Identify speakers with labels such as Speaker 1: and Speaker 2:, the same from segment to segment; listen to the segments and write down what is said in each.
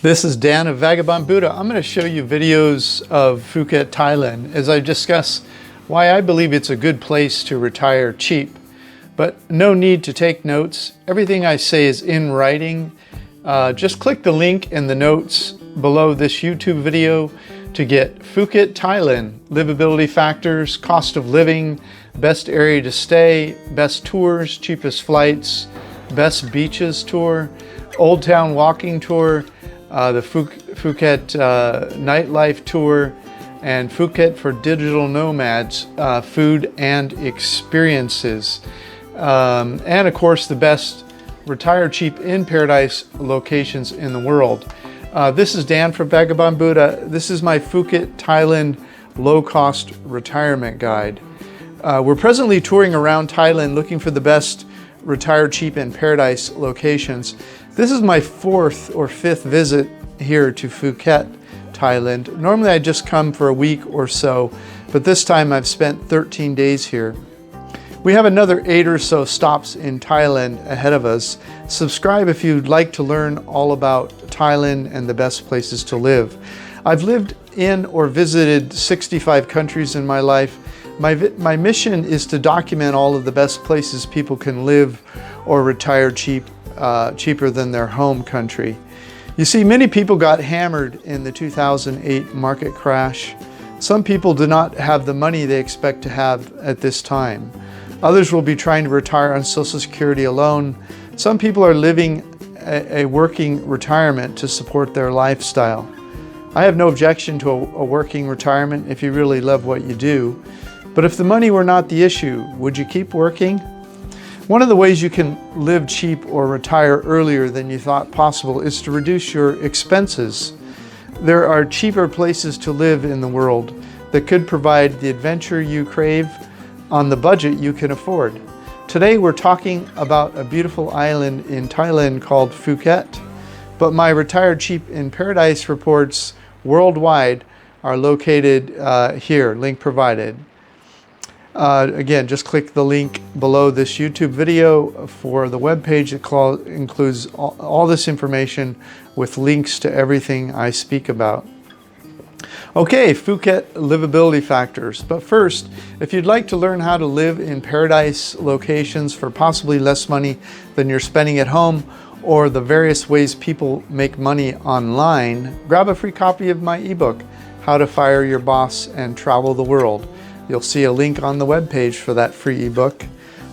Speaker 1: This is Dan of Vagabond Buddha. I'm going to show you videos of Phuket, Thailand as I discuss why I believe it's a good place to retire cheap. But no need to take notes. Everything I say is in writing. Just click the link in the notes below this YouTube video to get Phuket, Thailand, livability factors, cost of living, best area to stay, best tours, cheapest flights, best beaches tour, Old Town walking tour, the Phuket nightlife tour, and Phuket for digital nomads, food and experiences. And of course the best retire cheap in paradise locations in the world. This is Dan from Vagabond Buddha. This is my Phuket, Thailand low-cost retirement guide. We're presently touring around Thailand looking for the best retire cheap in paradise locations. This is my fourth or fifth visit here to Phuket, Thailand. Normally I just come for a week or so, but this time I've spent 13 days here. We have another 8 or so stops in Thailand ahead of us. Subscribe if you'd like to learn all about Thailand and the best places to live. I've lived in or visited 65 countries in my life. My mission is to document all of the best places people can live or retire cheaper than their home country. You see, many people got hammered in the 2008 market crash. Some people do not have the money they expect to have at this time. Others will be trying to retire on Social Security alone. Some people are living a working retirement to support their lifestyle. I have no objection to a working retirement if you really love what you do. But if the money were not the issue, would you keep working? One of the ways you can live cheap or retire earlier than you thought possible is to reduce your expenses. There are cheaper places to live in the world that could provide the adventure you crave on the budget you can afford. Today we're talking about a beautiful island in Thailand called Phuket, but my Retired Cheap in Paradise reports worldwide are located here, link provided. Again, just click the link below this YouTube video for the webpage that includes all this information with links to everything I speak about. Okay, Phuket livability factors. But first, if you'd like to learn how to live in paradise locations for possibly less money than you're spending at home, or the various ways people make money online, grab a free copy of my ebook, How to Fire Your Boss and Travel the World. You'll see a link on the webpage for that free ebook.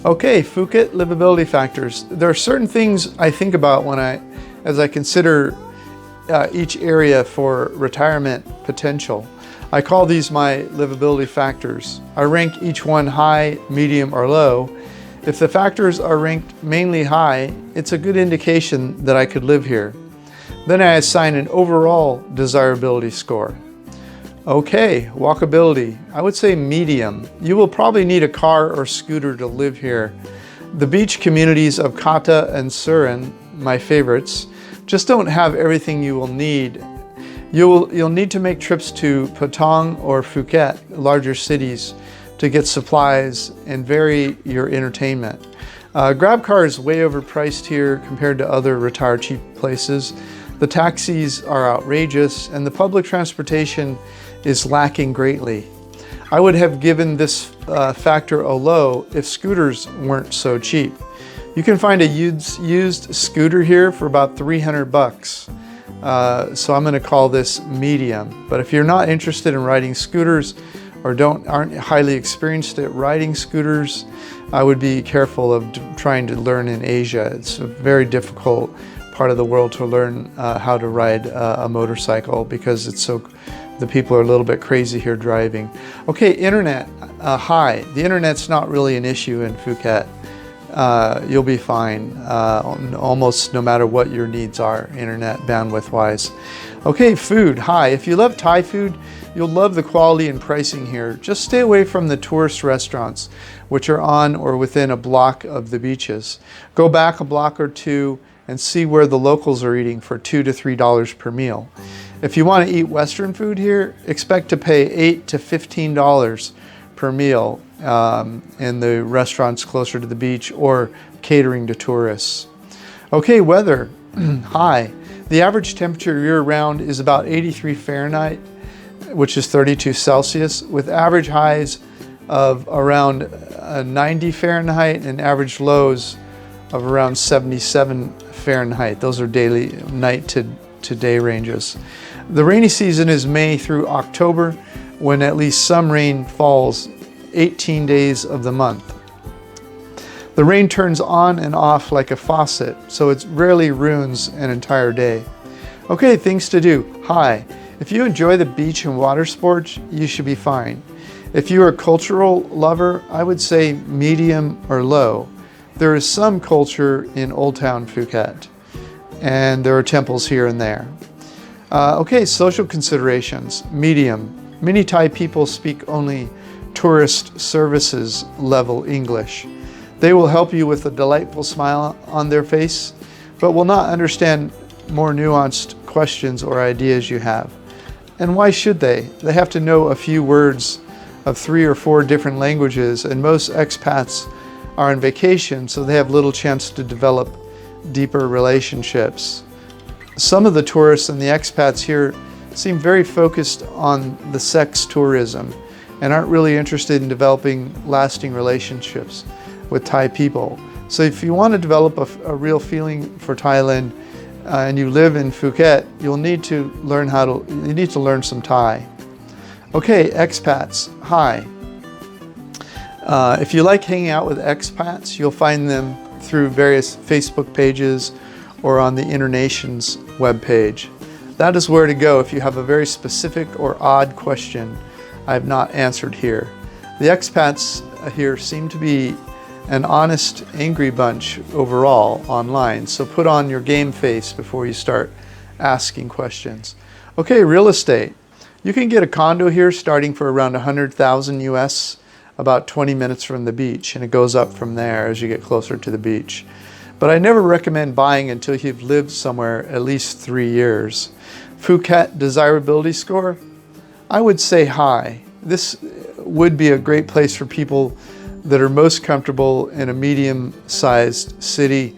Speaker 1: Okay, Phuket livability factors. There are certain things I think about as I consider each area for retirement potential. I call these my livability factors. I rank each one high, medium, or low. If the factors are ranked mainly high, it's a good indication that I could live here. Then I assign an overall desirability score. Okay, walkability. I would say medium. You will probably need a car or scooter to live here. The beach communities of Kata and Surin, my favorites, just don't have everything you will need. You'll need to make trips to Patong or Phuket, larger cities, to get supplies and vary your entertainment. Grab car is way overpriced here compared to other retire cheap places. The taxis are outrageous and the public transportation is lacking greatly. I would have given this factor a low if scooters weren't so cheap. You can find a used scooter here for about 300 bucks. So I'm going to call this medium. But if you're not interested in riding scooters or aren't highly experienced at riding scooters, I would be careful of trying to learn in Asia. It's a very difficult part of the world to learn how to ride a motorcycle because the people are a little bit crazy here driving. Okay, internet, high. The internet's not really an issue in Phuket. You'll be fine, almost no matter what your needs are, internet bandwidth wise. Okay, food, high. If you love Thai food, you'll love the quality and pricing here. Just stay away from the tourist restaurants, which are on or within a block of the beaches. Go back a block or two and see where the locals are eating for $2 to $3 per meal. If you want to eat Western food here, expect to pay $8 to $15 per meal in the restaurants closer to the beach or catering to tourists. Okay, weather, high. The average temperature year-round is about 83 Fahrenheit, which is 32 Celsius, with average highs of around 90 Fahrenheit and average lows of around 77 Fahrenheit. Those are daily night to day ranges. The rainy season is May through October, when at least some rain falls 18 days of the month. The rain turns on and off like a faucet, so it rarely ruins an entire day. Okay, things to do. Hi. If you enjoy the beach and water sports, you should be fine. If you're a cultural lover, I would say medium or low. There is some culture in Old Town Phuket, and there are temples here and there. Okay, social considerations, medium. Many Thai people speak only tourist services level English. They will help you with a delightful smile on their face, but will not understand more nuanced questions or ideas you have. And why should they? They have to know a few words of 3 or 4 different languages, and most expats are on vacation, so they have little chance to develop deeper relationships. Some of the tourists and the expats here seem very focused on the sex tourism and aren't really interested in developing lasting relationships with Thai people. So if you want to develop a real feeling for Thailand and you live in Phuket, you'll need to learn some Thai. Okay, expats, hi. If you like hanging out with expats, you'll find them through various Facebook pages or on the InterNations webpage. That is where to go if you have a very specific or odd question I have not answered here. The expats here seem to be an honest, angry bunch overall online, so put on your game face before you start asking questions. Okay, real estate. You can get a condo here starting for around 100,000 US, about 20 minutes from the beach, and it goes up from there as you get closer to the beach. But I never recommend buying until you've lived somewhere at least 3 years. Phuket desirability score? I would say high. This would be a great place for people that are most comfortable in a medium-sized city,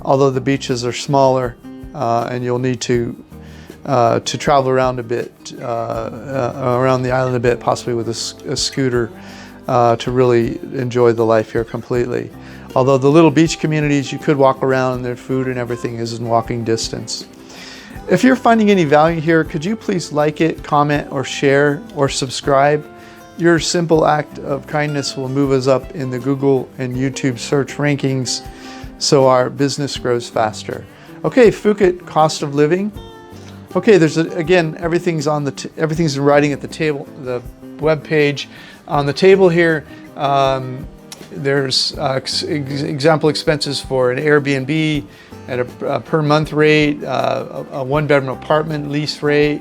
Speaker 1: although the beaches are smaller and you'll need to travel around a bit, around the island a bit, possibly with a scooter to really enjoy the life here completely. Although the little beach communities, you could walk around and their food and everything is in walking distance. If you're finding any value here, could you please like it, comment, or share, or subscribe? Your simple act of kindness will move us up in the Google and YouTube search rankings so our business grows faster. Okay, Phuket cost of living. Okay, again, everything's in writing at the table, the web page. On the table here, there's example expenses for an Airbnb at a per month rate, a 1-bedroom apartment lease rate,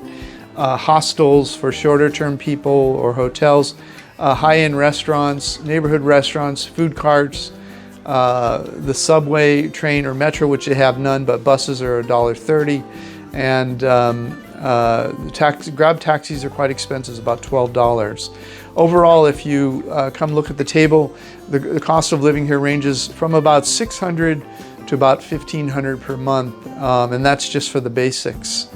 Speaker 1: hostels for shorter term people or hotels, high-end restaurants, neighborhood restaurants, food carts, the subway, train, or metro, which they have none, but buses are $1.30, and grab taxis are quite expensive, about $12. Overall, if you come look at the table, the cost of living here ranges from about $600 to about $1,500 per month, and that's just for the basics.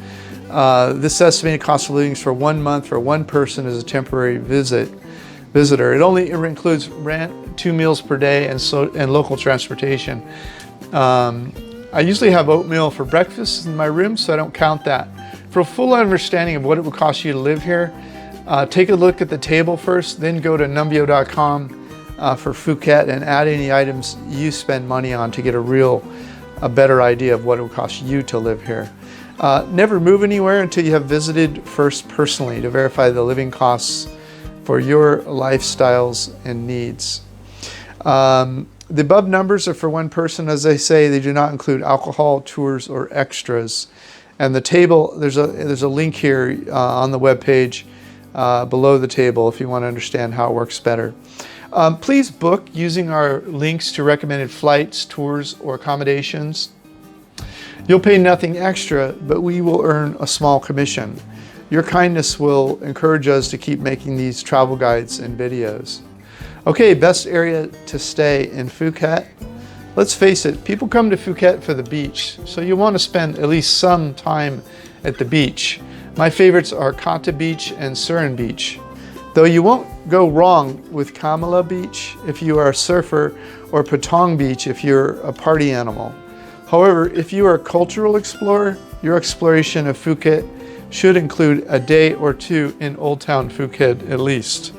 Speaker 1: This estimated cost of living is for 1 month for one person as a temporary visitor. It only includes rent, 2 meals per day, and local transportation. I usually have oatmeal for breakfast in my room, so I don't count that. For a full understanding of what it would cost you to live here, take a look at the table first, then go to numbeo.com for Phuket and add any items you spend money on to get a better idea of what it would cost you to live here. Never move anywhere until you have visited first personally to verify the living costs for your lifestyles and needs. The above numbers are for one person. As I say, they do not include alcohol, tours, or extras. And the table, there's a link here on the web page below the table if you want to understand how it works better. Please book using our links to recommended flights, tours, or accommodations. You'll pay nothing extra, but we will earn a small commission. Your kindness will encourage us to keep making these travel guides and videos. Okay, best area to stay in Phuket. let's face it, people come to Phuket for the beach, so you want to spend at least some time at the beach. My favorites are 𝐴𝐒 Beach and Surin Beach, though you won't go wrong with 𝐴𝐒 Beach if you are a surfer, or Patong Beach if you're a party animal. However, if you are a cultural explorer, your exploration of Phuket should include a day or two in Old Town Phuket at least.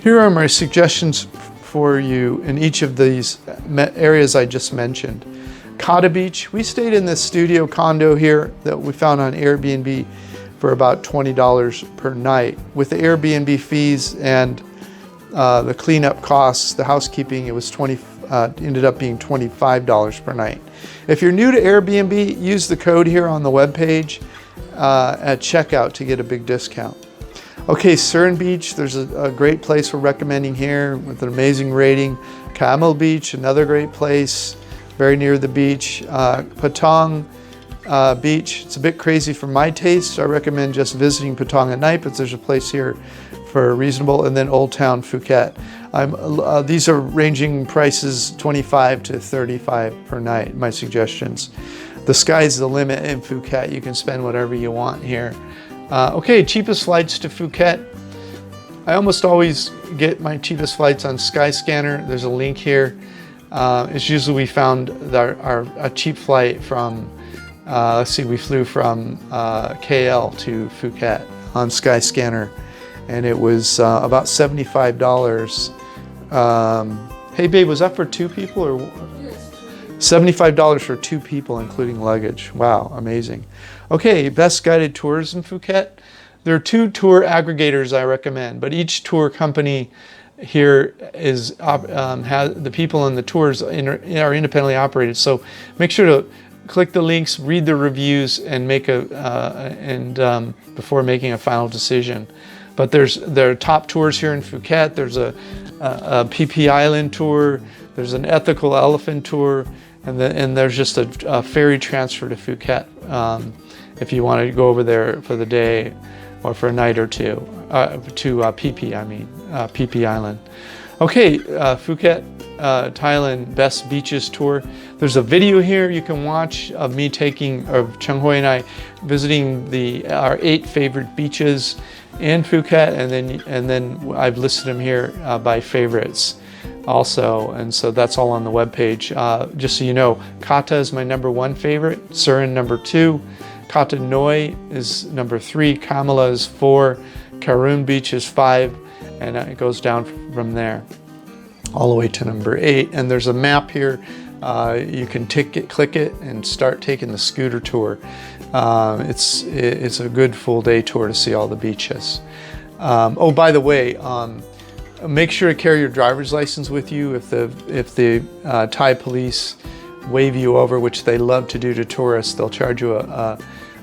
Speaker 1: Here are my suggestions for you in each of these areas I just mentioned. 𝐴𝐒 Beach, we stayed in this studio condo here that we found on Airbnb for about $20 per night. With the Airbnb fees and the cleanup costs, the housekeeping, it was ended up being $25 per night. If you're new to Airbnb, use the code here on the webpage at checkout to get a big discount. Okay, Surin Beach, there's a great place we're recommending here with an amazing rating. 𝐴𝐒 Beach, another great place, very near the beach. Patong Beach, it's a bit crazy for my taste. I recommend just visiting Patong at night, but there's a place here for reasonable. And then Old Town Phuket. These are ranging prices 25 to 35 per night, my suggestions. The sky's the limit in Phuket. You can spend whatever you want here. Okay, cheapest flights to Phuket. I almost always get my cheapest flights on Skyscanner. There's a link here. It's usually we found a cheap flight from, let's see, we flew from KL to Phuket on Skyscanner, and it was about $75. Hey babe, was that for two people or? Yes. $75 for two people, including luggage. Wow, amazing. Okay, best guided tours in Phuket. There are two tour aggregators I recommend, but each tour company here is the people on the tours are independently operated. So make sure to click the links, read the reviews, and make before making a final decision. But there are top tours here in Phuket. There's a Phi Phi Island tour. There's an ethical elephant tour, and there's just a ferry transfer to Phuket if you want to go over there for the day or for a night or two to Phi Phi Island. Okay, Phuket, Thailand best beaches tour. There's a video here you can watch of me Cheng Hui and I visiting our 8 favorite beaches in Phuket, and then I've listed them here by favorites also, and so that's all on the webpage. Just so you know, 𝐴𝐒 is my #1 favorite, Surin #2, 𝐴𝐒 Noi is #3, 𝐴𝐒 is 4, Kharoon Beach is 5, and it goes down from there all the way to #8. And there's a map here. You can click it and start taking the scooter tour. It's a good full day tour to see all the beaches. Oh, by the way, make sure to carry your driver's license with you. If the Thai police wave you over, which they love to do to tourists, they'll charge you a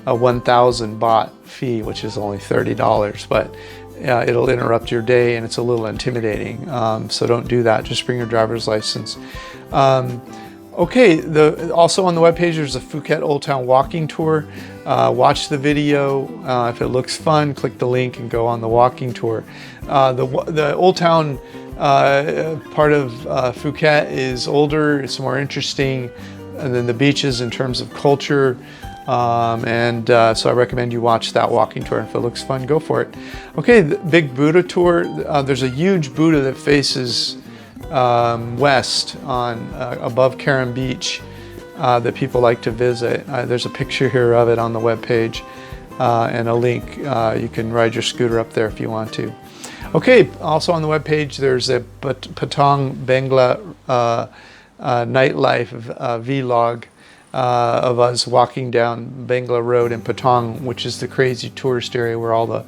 Speaker 1: 1,000 baht fee, which is only $30, but it'll interrupt your day and it's a little intimidating. So don't do that. Just bring your driver's license. Okay, also on the webpage there's a Phuket Old Town walking tour. Watch the video. If it looks fun, click the link and go on the walking tour. The Old Town part of Phuket is older, it's more interesting than the beaches in terms of culture. So I recommend you watch that walking tour, and if it looks fun, go for it. Okay, the big Buddha tour. There's a huge Buddha that faces west above Kharoon Beach that people like to visit. There's a picture here of it on the webpage and a link. You can ride your scooter up there if you want to. Okay, also on the webpage there's a Patong Bangla nightlife vlog of us walking down Bangla Road in Patong, which is the crazy tourist area where all the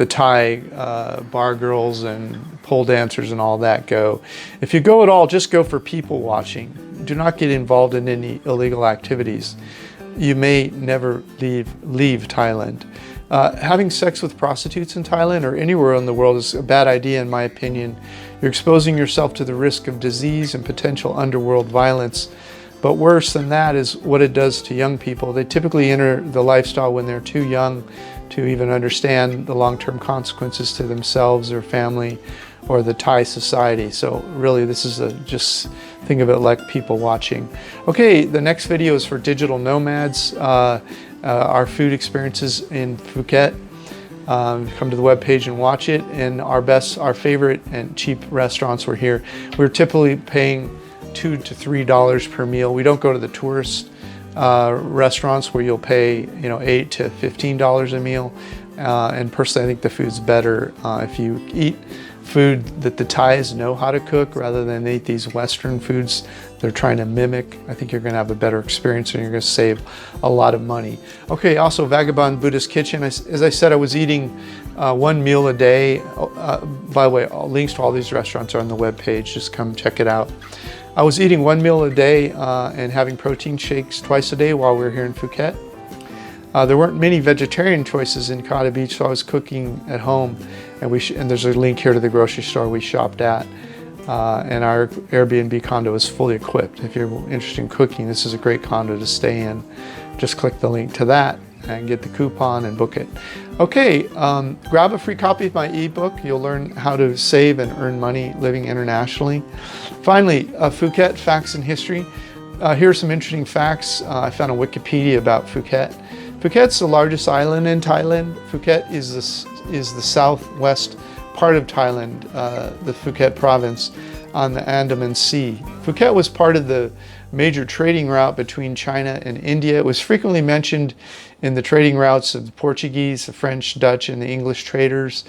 Speaker 1: Thai bar girls and pole dancers and all that go. If you go at all, just go for people watching. Do not get involved in any illegal activities. You may never leave Thailand. Having sex with prostitutes in Thailand or anywhere in the world is a bad idea, in my opinion. You're exposing yourself to the risk of disease and potential underworld violence. But worse than that is what it does to young people. They typically enter the lifestyle when they're too young to even understand the long-term consequences to themselves, their family, or the Thai society. So really this is just think of it like people watching. Okay, the next video is for digital nomads, our food experiences in Phuket. Come to the webpage and watch it, and our favorite and cheap restaurants were here. We're typically paying $2 to $3 per meal. We don't go to the tourist restaurants where you'll pay $8 to $15 a meal. And personally, I think the food's better if you eat food that the Thais know how to cook rather than eat these Western foods they're trying to mimic. I think you're going to have a better experience and you're going to save a lot of money. Okay, also Vagabond Buddhist Kitchen. As I said, I was eating one meal a day. By the way, links to all these restaurants are on the webpage. Just come check it out. I was eating one meal a day and having protein shakes twice a day while we were here in Phuket. There weren't many vegetarian choices in 𝐂𝐈𝐕𝐈 Beach, so I was cooking at home, and there's a link here to the grocery store we shopped at. And our Airbnb condo is fully equipped. If you're interested in cooking, this is a great condo to stay in. Just click the link to that and get the coupon and book it. Okay, grab a free copy of my ebook. You'll learn how to save and earn money living internationally. Finally, Phuket Facts and History. Here are some interesting facts I found on Wikipedia about Phuket. Phuket's the largest island in Thailand. Phuket is the southwest part of Thailand, the Phuket province on the Andaman Sea. Phuket was part of the major trading route between China and India. It was frequently mentioned in the trading routes of the Portuguese, the French, Dutch, and the English traders.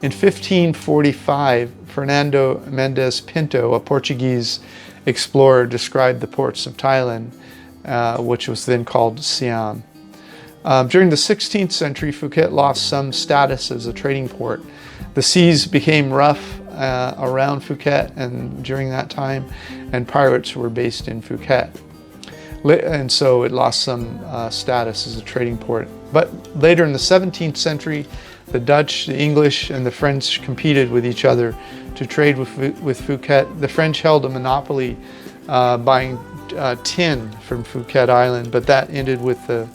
Speaker 1: In 1545, Fernando Mendes Pinto, a Portuguese explorer, described the ports of Thailand, which was then called Siam. During the 16th century, Phuket lost some status as a trading port. The seas became rough around Phuket and during that time, and pirates were based in Phuket. And so it lost some status as a trading port. But later in the 17th century, the Dutch, the English, and the French competed with each other to trade with Phuket. The French held a monopoly buying tin from Phuket Island, but that ended with the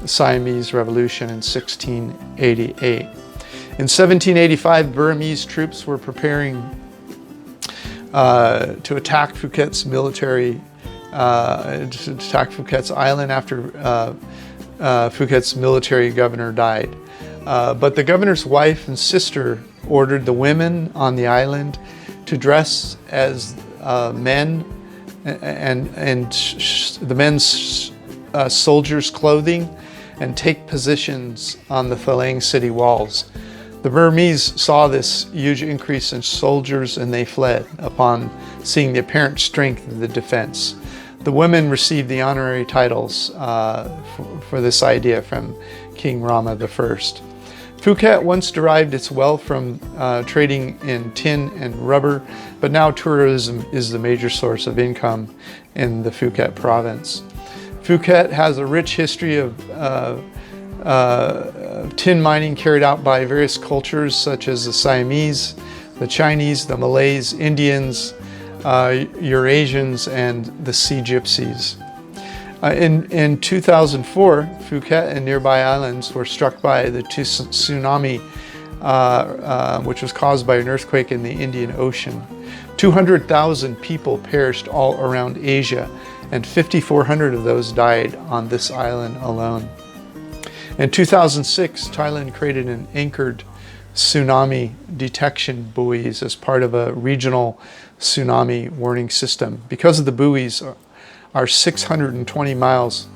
Speaker 1: Siamese Revolution in 1688. In 1785, Burmese troops were preparing to attack Phuket's island after Phuket's military governor died. But the governor's wife and sister ordered the women on the island to dress as men and the men's soldiers' clothing and take positions on the Thalang city walls. The Burmese saw this huge increase in soldiers and they fled upon seeing the apparent strength of the defense. The women received the honorary titles for this idea from King Rama I. Phuket once derived its wealth from trading in tin and rubber, but now tourism is the major source of income in the Phuket province. Phuket has a rich history of tin mining carried out by various cultures such as the Siamese, the Chinese, the Malays, Indians, Eurasians, and the Sea Gypsies. In 2004, Phuket and nearby islands were struck by the tsunami, which was caused by an earthquake in the Indian Ocean. 200,000 people perished all around Asia, and 5,400 of those died on this island alone. In 2006, Thailand created an anchored tsunami detection buoys as part of a regional tsunami warning system. Because of the buoys are 620 miles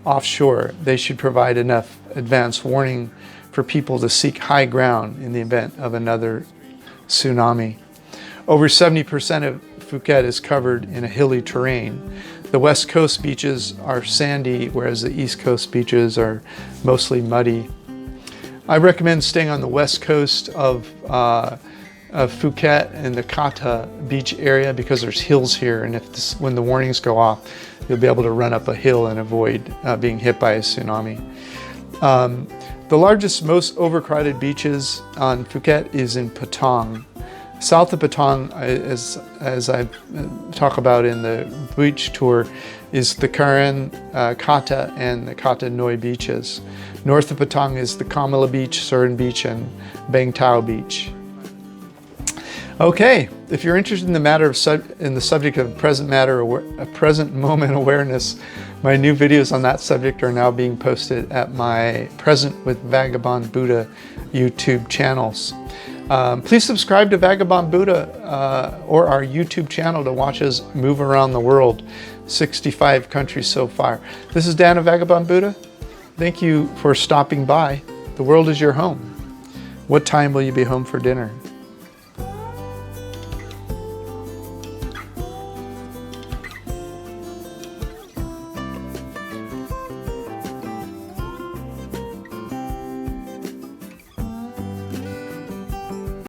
Speaker 1: offshore, they should provide enough advance warning for people to seek high ground in the event of another tsunami. Over 70% of Phuket is covered in a hilly terrain. The west coast beaches are sandy, whereas the east coast beaches are mostly muddy. I recommend staying on the west coast of Phuket and the Kata beach area because there's hills here, and when the warnings go off, you'll be able to run up a hill and avoid being hit by a tsunami. The largest, most overcrowded beaches on Phuket is in Patong. South of Patong, as I talk about in the beach tour, is the Karen, Kata, and the Kata Noi beaches. North of Patong is the Kamala Beach, Surin Beach, and Bang Tao Beach. Okay, if you're interested in the matter of the subject of present moment awareness, my new videos on that subject are now being posted at my Present with Vagabond Buddha YouTube channels. Please subscribe to Vagabond Buddha or our YouTube channel to watch us move around the world, 65 countries so far. This is Dan of Vagabond Buddha. Thank you for stopping by. The world is your home. What time will you be home for dinner?